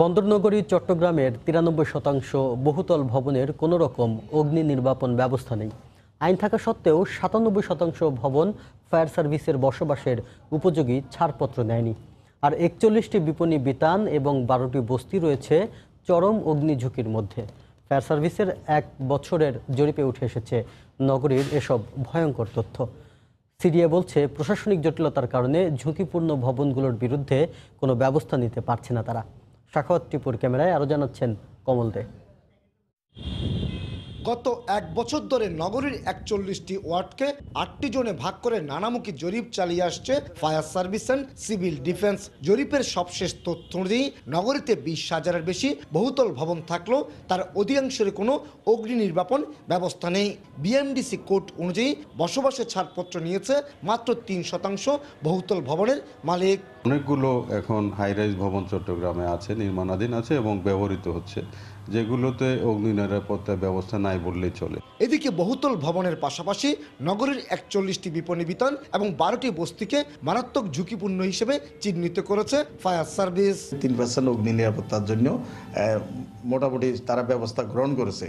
বন্দরনগরী চট্টগ্রামের 93% বহুতল ভবনের কোনো রকম অগ্নি নির্বাপন ব্যবস্থা নেই। আইন থাকা সত্ত্বেও 97% ভবন ফায়ার সার্ভিসের বসবাসের উপযোগী ছাড়পত্র নেয়নি। আর 41টি বিপণী বিতান এবং 12টি বস্তি রয়েছে চরম অগ্নি ঝুঁকির মধ্যে। ফায়ার সার্ভিসের 1 বছরের জরিপে উঠে এসেছে নগরীর এসব ভয়ঙ্কর তথ্য। সিডিএ বলছে, প্রশাসনিক জটিলতার কারণে ঝুঁকিপূর্ণ ভবনগুলোর বিরুদ্ধে কোনো ব্যবস্থা নিতে পারছে না তারা। সাখাওয়াত টিপুর ক্যামেরায় আরও জানাচ্ছেন কমল দে। গত 1 বছর ধরে নগরীর 41টি ওয়ার্ডকে 8টি জোনে ভাগ করে নানামুখী জরিপ চালিয়ে আসছে fire service and civil defence. জরিপের সবশেষ তথ্য অনুযায়ী নগরীতে 20,000-এর বেশি বহুতল ভবন থাকলেও তার অধিকাংশের কোনো অগ্নি নির্বাপন ব্যবস্থা নেই। বিএমডিসি কোড অনুযায়ী বসবাসের ছাড়পত্র নিয়েছে মাত্র 3% বহুতল ভবনের মালিক। অনেকগুলো এখন হাইরাইজ ভবন চট্টগ্রামে আছে, নির্মাণাধীন আছে এবং ব্যবহৃত হচ্ছে, যেগুলোতে অগ্নি নিরাপত্তা ব্যবস্থা নাই বললেই চলে। এদিকে বহুতল ভবনের পাশাপাশি নগরীর 41টি বিপণী বিতান এবং 12টি বস্তিকে মারাত্মক ঝুঁকিপূর্ণ হিসেবে চিহ্নিত করেছে ফায়ার সার্ভিস। 3% অগ্নি নিরাপত্তার জন্য মোটামুটি তারা ব্যবস্থা গ্রহণ করেছে,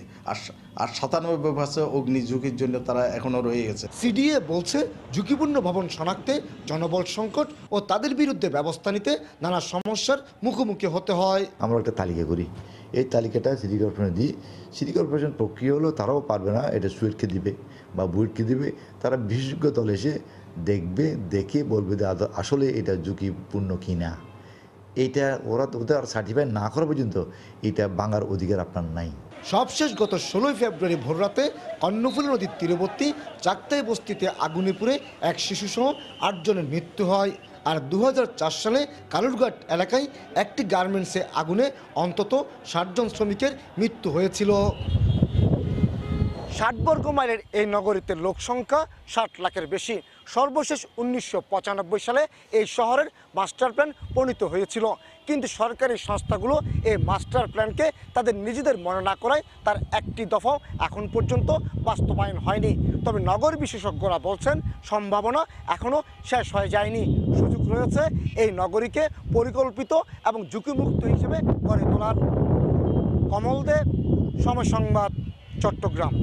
আর 97% অগ্নি ঝুঁকির জন্য তারা এখনো রয়ে গেছে। সিডিএ বলছে, ঝুঁকিপূর্ণ ভবন শনাক্তে জনবল সংকট ও তাদের বিরুদ্ধে ব্যবস্থা নিতে নানা সমস্যার মুখোমুখি হতে হয়। আমরা একটা তালিকা করি, এই তালিকাটা সিটি কর্পোরেশনে দিই। সিটি কর্পোরেশন প্রক্রিয়া হলেও তারাও পারবে না, এটা সুইটকে দিবে বা বুয়েটকে দিবে। তারা বিশেষজ্ঞ দল এসে দেখবে, দেখে বলবে যে আসলে এটা ঝুঁকিপূর্ণ কি না। এইটা ওদের আর সার্টিফাই না করা পর্যন্ত এটা ভাঙার অধিকার আপনার নাই। সবশেষ গত 16 ফেব্রুয়ারি ভোররাতে কর্ণফুলী নদীর তীরবর্তী চাকতাই বস্তিতে আগুনে পুড়ে 1 শিশুসহ 8 জনের মৃত্যু হয়। আর 2004 সালে কালুরঘাট এলাকায় একটি গার্মেন্টসে আগুনে অন্তত 60 জন শ্রমিকের মৃত্যু হয়েছিল। 60 বর্গ মাইলের এই নগরীতে লোক সংখ্যা 60 লাখের বেশি। সর্বশেষ 1995 সালে এই শহরের মাস্টার প্ল্যান প্রণীত হয়েছিল, কিন্তু সরকারি সংস্থাগুলো এই মাস্টার প্ল্যানকে তাদের নিজেদের মনে না করায় তার একটি দফাও এখন পর্যন্ত বাস্তবায়ন হয়নি। তবে নগর বিশেষজ্ঞরা বলছেন, সম্ভাবনা এখনও শেষ হয়ে যায়নি। সুযোগ রয়েছে এই নগরীকে পরিকল্পিত এবং ঝুঁকিমুক্ত হিসেবে গড়ে তোলার। কমল দে, সময় সংবাদ, চট্টগ্রাম।